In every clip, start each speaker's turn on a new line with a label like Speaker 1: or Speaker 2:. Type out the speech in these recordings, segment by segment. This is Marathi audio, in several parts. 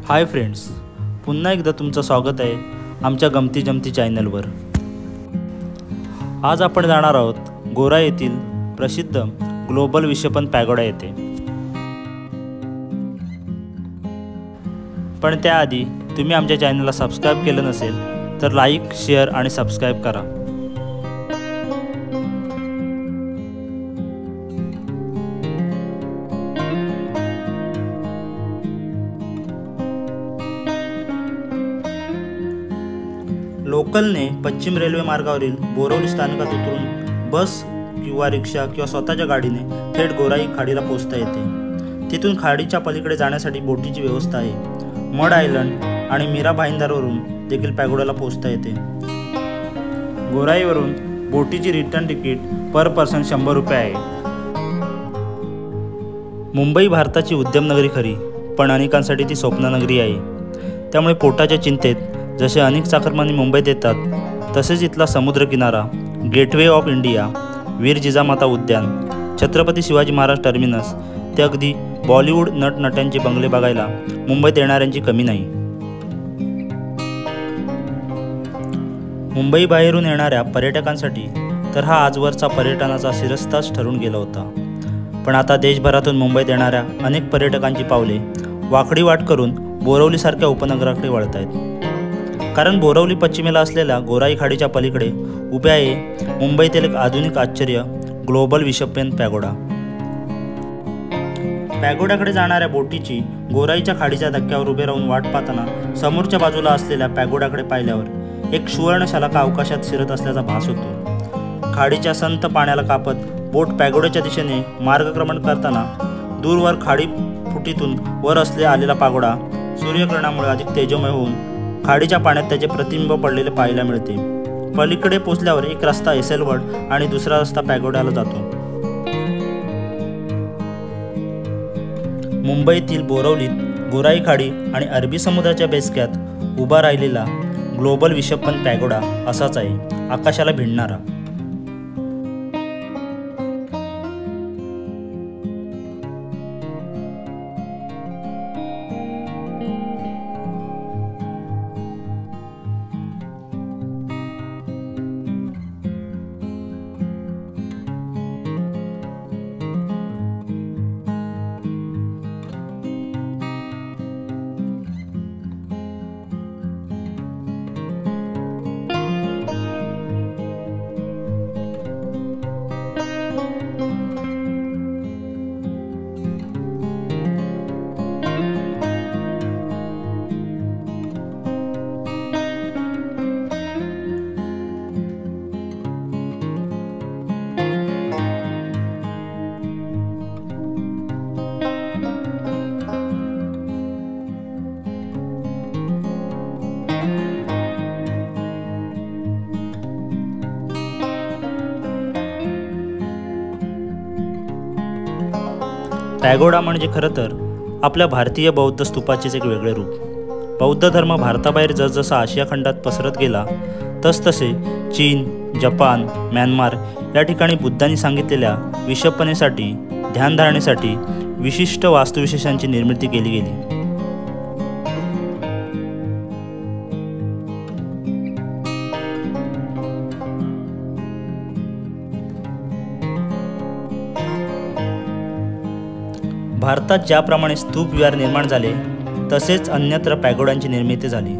Speaker 1: हाय फ्रेंड्स, पुन्हा एकदा तुमचं स्वागत आहे आमच्या गमती जमती चॅनलवर। आज आपण जाणार आहोत गोरा येथील प्रसिद्ध ग्लोबल विश्वपन पॅगोडा येथे। पण त्याआधी तुम्ही आमच्या चॅनलला सबस्क्राइब केलं नसेल तर लाईक, शेअर आणि सबस्क्राइब करा। लोकलने पश्चिम रेल्वे मार्गावरील बोरवली स्थानकात उतरून बस किंवा रिक्षा किंवा स्वतःच्या गाडीने थेट गोराई खाडीला पोहोचता येते। तिथून खाडीच्या पलीकडे जाण्यासाठी बोटीची व्यवस्था आहे। मड आयलंड आणि मीरा भाईंदरवरून देखील पॅगोडाला पोहोचता येते। गोराईवरून बोटीची रिटर्न तिकीट पर पर्सन 100 रुपये आहे। मुंबई भारताची उद्यमनगरी खरी, पण अनेकांसाठी ती स्वप्ननगरी आहे। त्यामुळे पोटाच्या चिंतेत जसे अनेक चाकरमानी मुंबईत येतात, तसेच इथला समुद्रकिनारा, गेटवे ऑफ इंडिया, वीर जिजामाता उद्यान, छत्रपती शिवाजी महाराज टर्मिनस ते अगदी बॉलिवूड नटनट्यांचे बंगले बघायला मुंबईत येणाऱ्यांची कमी नाही। मुंबई बाहेरून येणाऱ्या पर्यटकांसाठी तर हा आजवरचा पर्यटनाचा शिरस्ताच ठरून गेला होता। पण आता देशभरातून मुंबईत येणाऱ्या अनेक पर्यटकांची पावले वाकडी वाट करून बोरवलीसारख्या उपनगराकडे वळत आहेत। कारण बोरवली पश्चिमेला असलेल्या गोराई खाडीच्या पलीकडे उभे आहे मुंबईतील एक आधुनिक आश्चर्य ग्लोबल विश्वपन पॅगोडा। पॅगोडाकडे जाणाऱ्या बोटीची गोराईच्या खाडीच्या धक्क्यावर उभे राहून वाट पाहताना समोरच्या बाजूला असलेल्या पॅगोडाकडे पाहिल्यावर एक सुवर्णशलाका अवकाशात शिरत असल्याचा भास होतो। खाडीच्या संत पाण्याला कापत बोट पॅगोडाच्या दिशेने मार्गक्रमण करताना दूरवर खाडी फुटीतून वर आलेला पॅगोडा सूर्यकिरणामुळे अधिक तेजोमय होऊन खाडीच्या पाण्यात त्याचे प्रतिबिंब पडलेले पाहायला मिळते। पलीकडे पोचल्यावर एक रस्ता एसेलवर्ड आणि दुसरा रस्ता पॅगोडाला जातो। मुंबईतील बोरवलीत गोराई खाडी आणि अरबी समुद्राच्या बेसक्यात उभा राहिलेला ग्लोबल विश्वपन पॅगोडा असाच आहे, आकाशाला भिडणारा। पॅगोडा म्हणजे खरं तर आपल्या भारतीय बौद्ध स्तूपाचेच एक वेगळे रूप। बौद्ध धर्म भारताबाहेर जसजसा आशिया खंडात पसरत गेला तसतसे चीन, जपान, म्यानमार या ठिकाणी बुद्धांनी सांगितलेल्या विश्वपनेसाठी, ध्यानधारणेसाठी विशिष्ट वास्तुविशेषांची निर्मिती केली गेली। भारतात ज्याप्रमाणे स्तूप विहार निर्माण झाले तसेच अन्यत्र पॅगोडांची निर्मिती झाली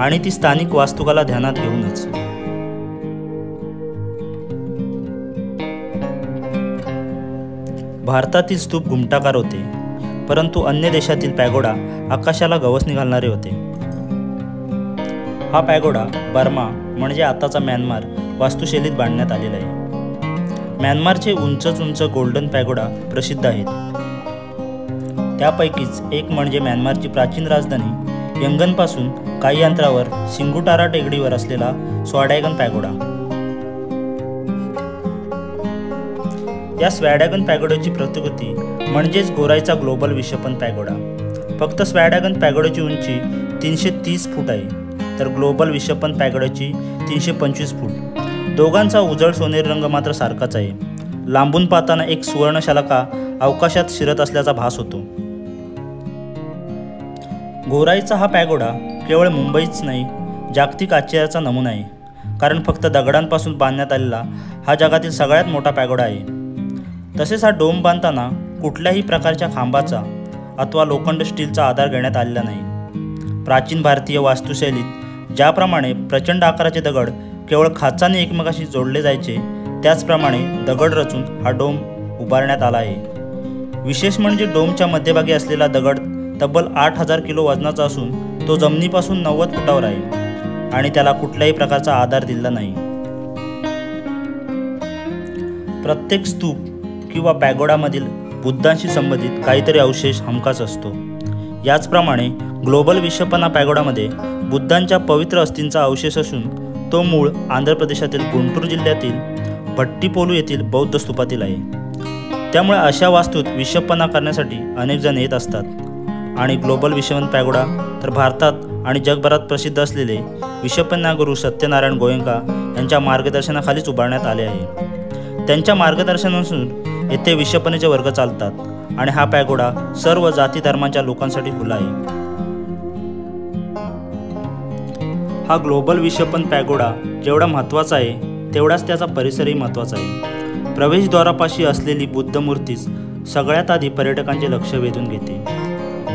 Speaker 1: आणि ती स्थानिक वास्तुकला ध्यानात घेऊनच। भारतातील स्तूप घुमटाकार होते, परंतु अन्य देशातील पॅगोडा आकाशाला गवसणी घालणारे होते। हा पॅगोडा बर्मा म्हणजे आताचा म्यानमार वास्तुशैलीत बांधण्यात आलेला आहे। म्यानमारचे उंच गोल्डन पॅगोडा प्रसिद्ध आहेत। त्यापैकीच एक म्हणजे म्यानमारची प्राचीन राजधानी यंगनपासून काही अंतरावर सिंगुटारा टेकडीवर असलेला स्वॅडॅगन पॅगोडा। या स्वॅडॅगन पॅगोडाची प्रतिकृती म्हणजेच गोराईचा ग्लोबल विश्वपन पॅगोडा। फक्त स्वॅडॅगन पॅगोडाची उंची 330 फूट आहे, तर ग्लोबल विश्वपन पॅगोडाची 325 फूट। दोघांचा उजळ सोनेरी रंग मात्र सारखाच आहे। लांबून पाहताना एक सुवर्णशलाका अवकाशात शिरत असल्याचा भास होतो। गोराईचा हा पॅगोडा केवळ मुंबईच नाही, जागतिक आश्चर्याचा नमुना आहे. कारण फक्त दगडांपासून बांधण्यात आलेला हा जगातील सगळ्यात मोठा पॅगोडा आहे. तसेच हा डोम बांधताना कुठल्याही प्रकारच्या खांबाचा अथवा लोखंड स्टीलचा आधार घेण्यात आलेला नाही. प्राचीन भारतीय वास्तुशैलीत ज्याप्रमाणे प्रचंड आकाराचे दगड केवळ खाचाने एकमेकाशी जोडले जायचे, त्याचप्रमाणे दगड रचून हा डोम उभारण्यात आला आहे. विशेष म्हणजे डोमच्या मध्यभागी असलेला दगड तब्बल 8,000 किलो वजनाचा असून तो जमिनीपासून 90 फुटावर आहे आणि त्याला कुठल्याही प्रकारचा आधार दिलेला नाही. प्रत्येक स्तूप किंवा पॅगोडामधील बुद्धांशी संबंधित काहीतरी अवशेष हमखास असतो. याचप्रमाणे ग्लोबल विश्वपना पॅगोडामध्ये बुद्धांच्या पवित्र अस्थींचा अवशेष असून तो मूळ आंध्र प्रदेशातील गुंटूर जिल्ह्यातील भट्टीपोलू येथील बौद्ध स्तूपातील आहे. त्यामुळे अशा वास्तूत विश्वपना करण्यासाठी अनेक जण येत असतात. आणि ग्लोबल विश्वपना पॅगोडा तर भारतात आणि जगभरात प्रसिद्ध असलेले विश्वपना गुरु सत्यनारायण गोयंका यांच्या मार्गदर्शनाखालीच उभारण्यात आले आहे. त्यांच्या मार्गदर्शनानुसार येथे विश्वपनेचे वर्ग चालतात आणि हा पॅगोडा सर्व जाती धर्मांच्या लोकांसाठी खुला आहे. हा ग्लोबल विश्वपन पॅगोडा जेवढा महत्त्वाचा आहे तेवढाच त्याचा परिसरही महत्त्वाचा आहे. प्रवेशद्वारापाशी असलेली बुद्ध मूर्तीच सगळ्यात आधी पर्यटकांचे लक्ष वेधून घेते.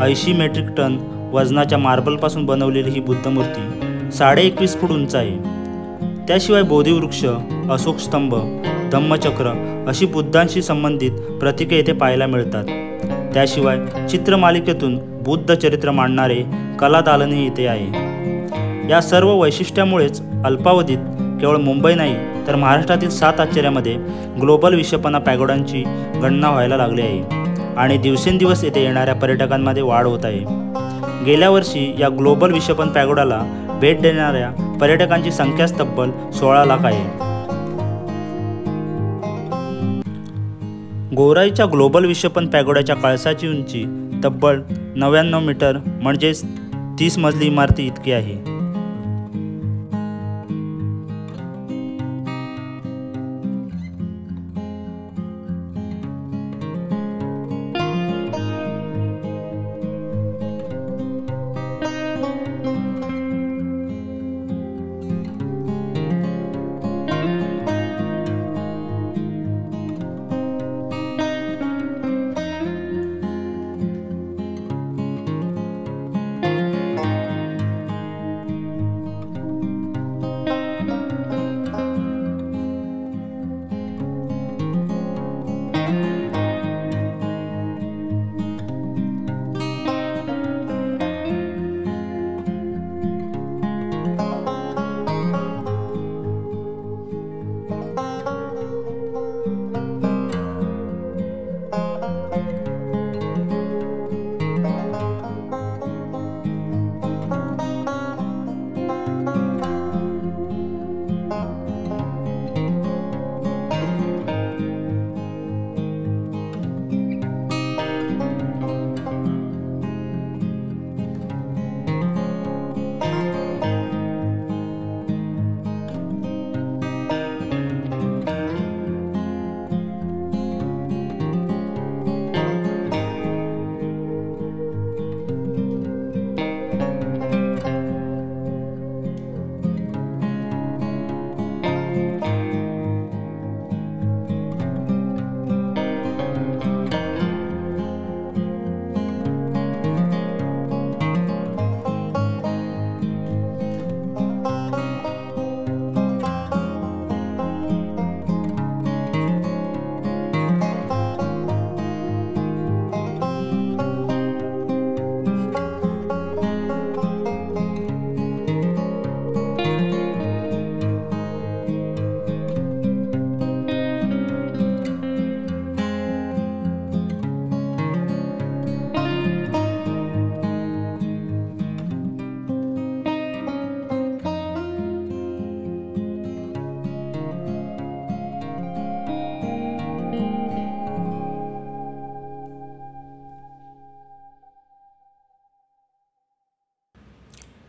Speaker 1: 80 मेट्रिक टन वजनाच्या मार्बलपासून बनवलेली ही बुद्ध मूर्ती 21.5 फूट उंच आहे. त्याशिवाय बोधिवृक्ष, अशोक स्तंभ, धम्मचक्र अशी बुद्धांशी संबंधित प्रतीके येथे पाहायला मिळतात. त्याशिवाय चित्रमालिकेतून बुद्ध चरित्र मांडणारे कलादालनही इथे आहे. या सर्व वैशिष्ट्यामुळेच अल्पावधीत केवळ मुंबई नाही तर महाराष्ट्रातील 7 आश्चर्यामध्ये ग्लोबल विश्वपना पॅगोडांची गणना व्हायला लागली आहे आणि दिवसेंदिवस येथे येणाऱ्या पर्यटकांमध्ये वाढ होत आहे. गेल्या वर्षी या ग्लोबल विश्वपन पॅगोडाला भेट देणाऱ्या पर्यटकांची संख्याच तब्बल 16 लाख आहे. गोराईच्या ग्लोबल विश्वपन पॅगोडाच्या कळसाची उंची तब्बल 99 मीटर म्हणजेच 30 मजली इमारती इतकी आहे.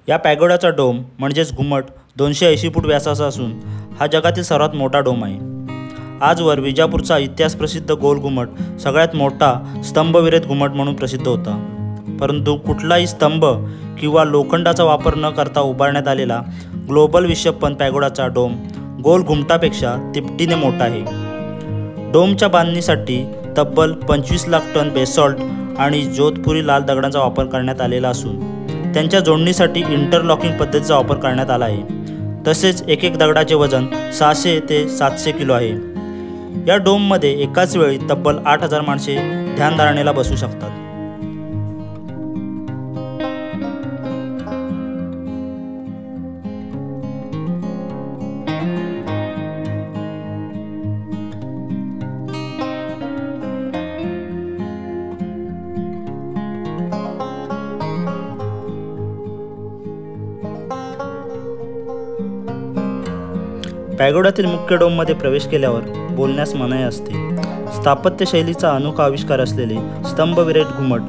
Speaker 1: या पॅगोडाचा डोम म्हणजेच घुमट 280 फूट व्यासाचा असून हा जगातील सर्वात मोठा डोम आहे. आजवर विजापूरचा इतिहास प्रसिद्ध गोल घुमट सगळ्यात मोठा स्तंभविरहित घुमट म्हणून प्रसिद्ध होता. परंतु कुठलाही स्तंभ किंवा लोखंडाचा वापर न करता उभारण्यात आलेला ग्लोबल विश्वपन पॅगोडाचा डोम गोल घुमटापेक्षा तिपटीने मोठा आहे. डोमच्या बांधणीसाठी तब्बल 25 लाख टन बेसॉल्ट आणि जोधपुरी लाल दगडांचा वापर करण्यात आलेला असून त्यांच्या जोडणीसाठी इंटरलॉकिंग पद्धतीचा वापर करण्यात आला आहे. तसेच एक दगडाचे वजन 600 ते 700 किलो आहे. या डोममध्ये एकाच वेळी तब्बल 8000 माणसे ध्यानधारणेला बसू शकतात. पॅगोडातील मुख्य डोममध्ये प्रवेश केल्यावर बोलण्यास मनाई असते. स्थापत्यशैलीचा अनोखा आविष्कार असलेले स्तंभविरहित घुमट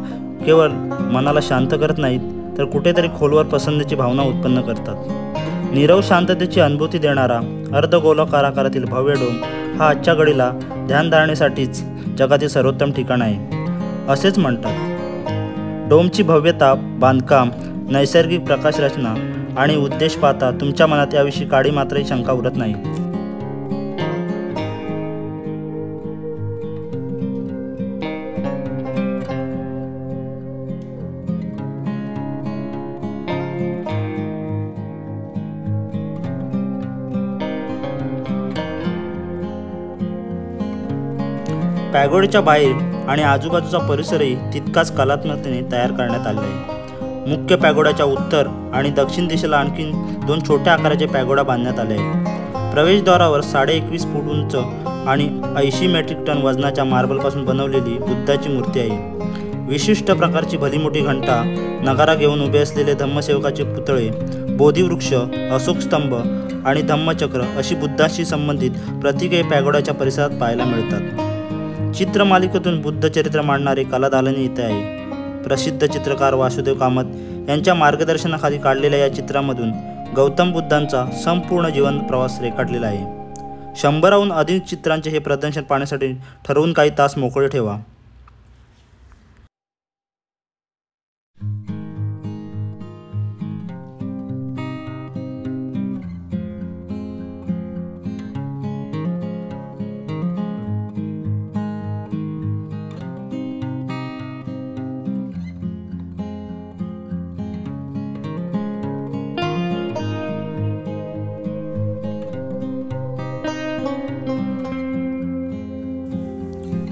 Speaker 1: केवळ मनाला शांत करत नाहीत तर कुठेतरी खोलवर पसंतीची भावना उत्पन्न करतात. नीरव शांततेची अनुभूती देणारा अर्धगोलाकार आकारातील भव्य डोम हा आजच्या घडीला ध्यानधारणेसाठीच जगातील सर्वोत्तम ठिकाण आहे असेच म्हणतात. डोमची भव्यता, बांधकाम, नैसर्गिक प्रकाश रचना आणि उद्देश पाहता तुमच्या मनात याविषयी काडी मात्रही शंका उरत नाही. पॅगोडाच्या बाहेर आणि आजूबाजूचा परिसरही तितकाच कलात्मकतेने तयार करण्यात आला आहे. मुख्य पॅगोडाच्या उत्तर आणि दक्षिण दिशेला आणखी 2 छोट्या आकाराचे पॅगोडा बांधण्यात आले आहेत. प्रवेशद्वारावर 21.5 फूट उंच आणि 80 मेट्रिक टन वजनाच्या मार्बलपासून बनवलेली बुद्धाची मूर्ती आहे. विशिष्ट प्रकारची भलीमोठी घंटा, नगारा घेऊन उभे असलेले धम्मसेवकाचे पुतळे, बोधिवृक्ष, अशोक स्तंभ आणि धम्मचक्र अशी बुद्धाशी संबंधित प्रतीके पॅगोडाच्या परिसरात पाहायला मिळतात. चित्रमालिकेतून बुद्ध चरित्र मांडणारे कलादालने इथे आहे. प्रसिद्ध चित्रकार वासुदेव कामत यांच्या मार्गदर्शनाखाली काढलेल्या या चित्रामधून गौतम बुद्धांचा संपूर्ण जीवन प्रवास रेखाटलेला आहे. 100हून अधिक चित्रांचे हे प्रदर्शन पाहण्यासाठी ठरवून काही तास मोकळे ठेवा.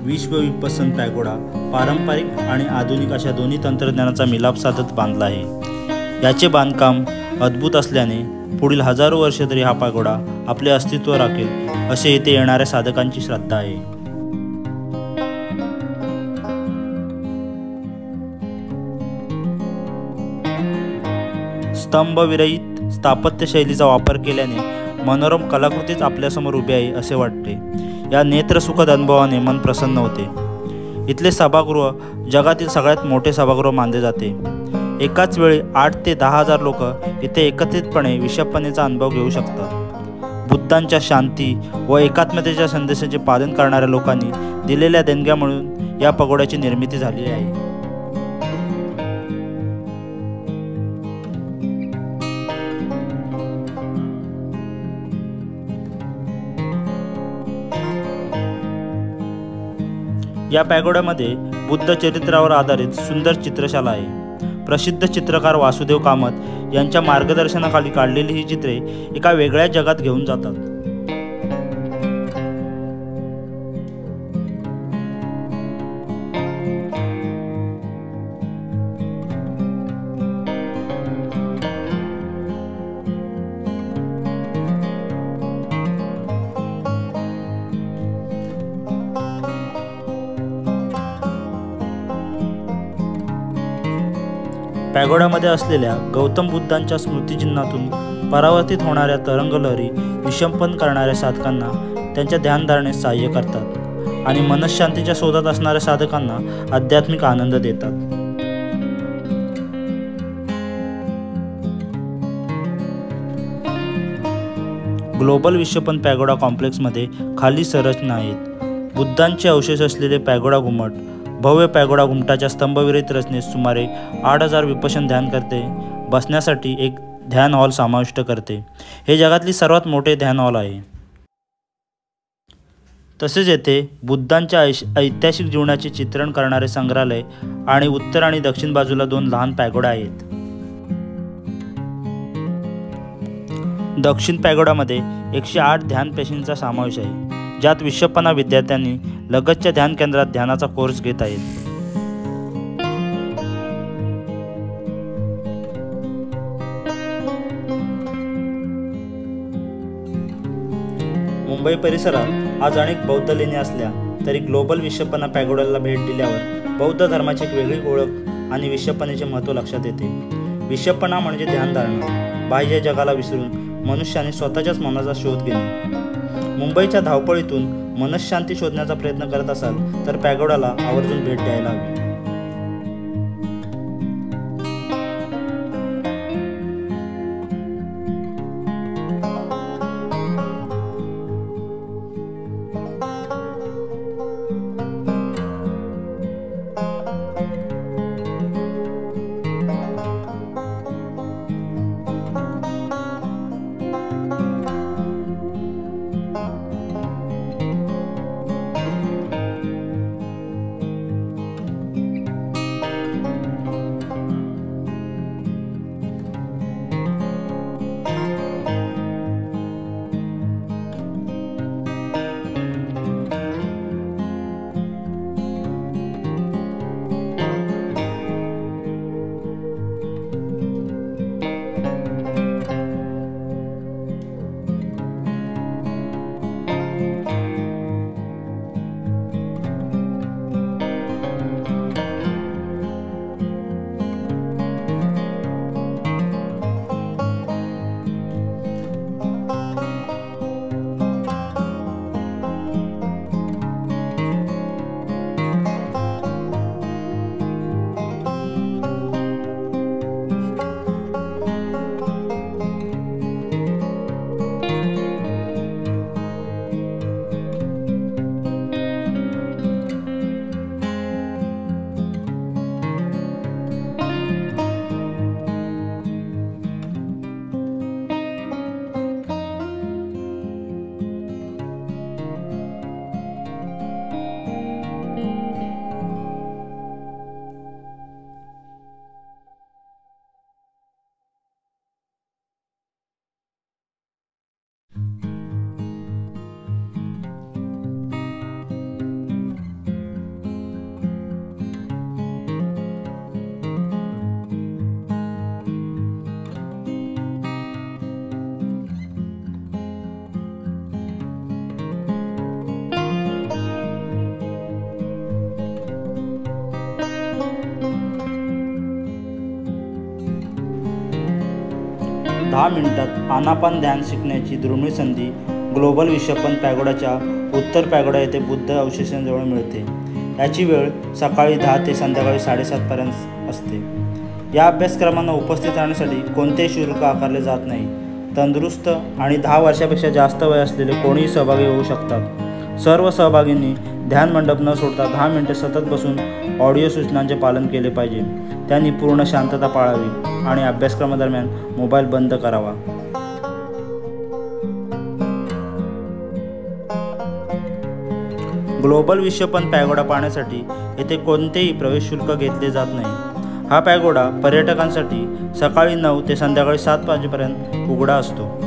Speaker 1: विश्व विपसन पॅगोडा पारंपरिक आणि आधुनिक अशा दोन्ही तंत्रज्ञानाचा मिलाप साधत बांधला आहे. याचे बांधकाम अद्भुत असल्याने पुढील हजारो वर्षे तरी हा पॅगोडा आपले अस्तित्व राखेल असे येथे येणाऱ्या साधकांची श्रद्धा आहे. स्तंभविरहित स्थापत्यशैलीचा वापर केल्याने मनोरम कलाकृतीच आपल्यासमोर उभी आहे असे वाटते. या नेत्रसुखद अनुभवाने मन प्रसन्न होते. इथले सभागृह जगातील सगळ्यात मोठे सभागृह मानले जाते. एकाच वेळी 8 ते 10,000 लोक इथे एकत्रितपणे विषपनेचा अनुभव घेऊ शकतात. बुद्धांच्या शांती व एकात्मतेच्या संदेशाचे पालन करणाऱ्या लोकांनी दिलेल्या देणग्यामुळे या पगोड्याची निर्मिती झाली आहे. या पॅगोड्यामध्ये बुद्ध चरित्रावर आधारित सुंदर चित्रशाला आहे. प्रसिद्ध चित्रकार वासुदेव कामत यांच्या मार्गदर्शनाखाली काढलेली ही चित्रे एका वेगळ्या जगात घेऊन जातात. पॅगोडामध्ये असलेल्या गौतम बुद्धांच्या स्मृतिचिन्हातून परावर्तित होणाऱ्या तरंगलहरी विषंपन करणाऱ्या साधकांना त्यांच्या ध्यानधारणेत सहाय्य करतात आणि मनःशांतीच्या शोधात असणाऱ्या साधकांना आध्यात्मिक आनंद देतात. ग्लोबल विश्वपन पॅगोडा कॉम्प्लेक्समध्ये खाली संरचना आहेत. बुद्धांचे अवशेष असलेले पॅगोडा घुमट भव्य पॅगोडा घुमटाच्या स्तंभविरहित रचनेत सुमारे 8,000 विपश्यन ध्यान करते बसण्यासाठी एक ध्यान हॉल समाविष्ट करते. हे जगातली सर्वात मोठे ध्यान हॉल आहे. तसेच येथे बुद्धांच्या ऐतिहासिक जीवनाचे चित्रण करणारे संग्रहालय आणि उत्तर आणि दक्षिण बाजूला 2 लहान पॅगोडा आहेत. दक्षिण पॅगोडामध्ये 108 ध्यान पेशींचा समावेश आहे, ज्यात 250 विद्यार्थ्यांनी लगतच्या ध्यान केंद्रात ध्यानाचा कोर्स घेत आहेत. मुंबई परिसरात आज अनेक बौद्ध लेणी असल्या तरी ग्लोबल विश्वपना पॅगोडाला भेट दिल्यावर बौद्ध धर्माची एक वेगळी ओळख आणि विश्वपनेचे महत्त्व लक्षात येते. विश्वपना म्हणजे ध्यानधारणा. बाह्य जगाला विसरून मनुष्याने स्वतःच्याच मनाचा शोध घेणे. मुंबईच्या धावपळीतून मनःशांती शोधण्याचा प्रयत्न करत असाल तर पॅगोडाला आवर्जून भेट द्यायला हवी. दहा मिनिटात आनापान ध्यान शिकण्याची दुर्मिळ संधी ग्लोबल विश्वपन पॅगोडाच्या उत्तर पॅगोडा येथे बुद्ध अवशेषांजवळ मिळते. याची वेळ सकाळी 10 ते संध्याकाळी 7:30 पर्यंत असते. या अभ्यासक्रमांना उपस्थित राहण्यासाठी कोणतेही शुल्क आकारले जात नाही. तंदुरुस्त आणि 10 वर्षापेक्षा जास्त वय असलेले कोणीही सहभागी होऊ शकतात. सर्व सहभागींनी ध्यान मंडप न सोडता 10 मिनिटे सतत बसून ऑडिओ सूचनांचे पालन केले पाहिजे. त्यांनी पूर्ण शांतता पाळावी आणि अभ्यासक्रमादरम्यान मोबाईल बंद करावा. ग्लोबल विश्वपन पॅगोडा पाहण्यासाठी येथे कोणतेही प्रवेश शुल्क घेतले जात नाही. हा पॅगोडा पर्यटकांसाठी सकाळी 9 ते संध्याकाळी 7 वाजेपर्यंत उघडा असतो.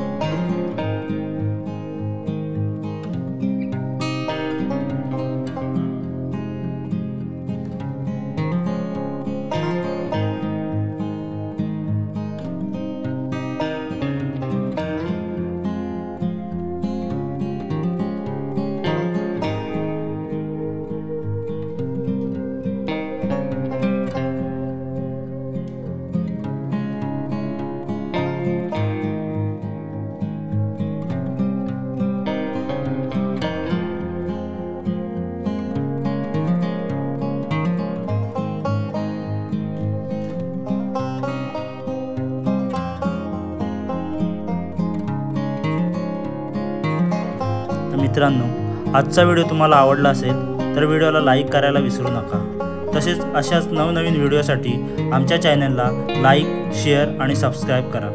Speaker 1: मित्रांनो, आजचा व्हिडिओ तुम्हाला आवडला असेल तर व्हिडिओला लाईक करायला विसरू नका. तसेच अशाच नवनवीन व्हिडिओसाठी आमच्या चॅनलला लाईक, शेअर आणि सबस्क्राईब करा.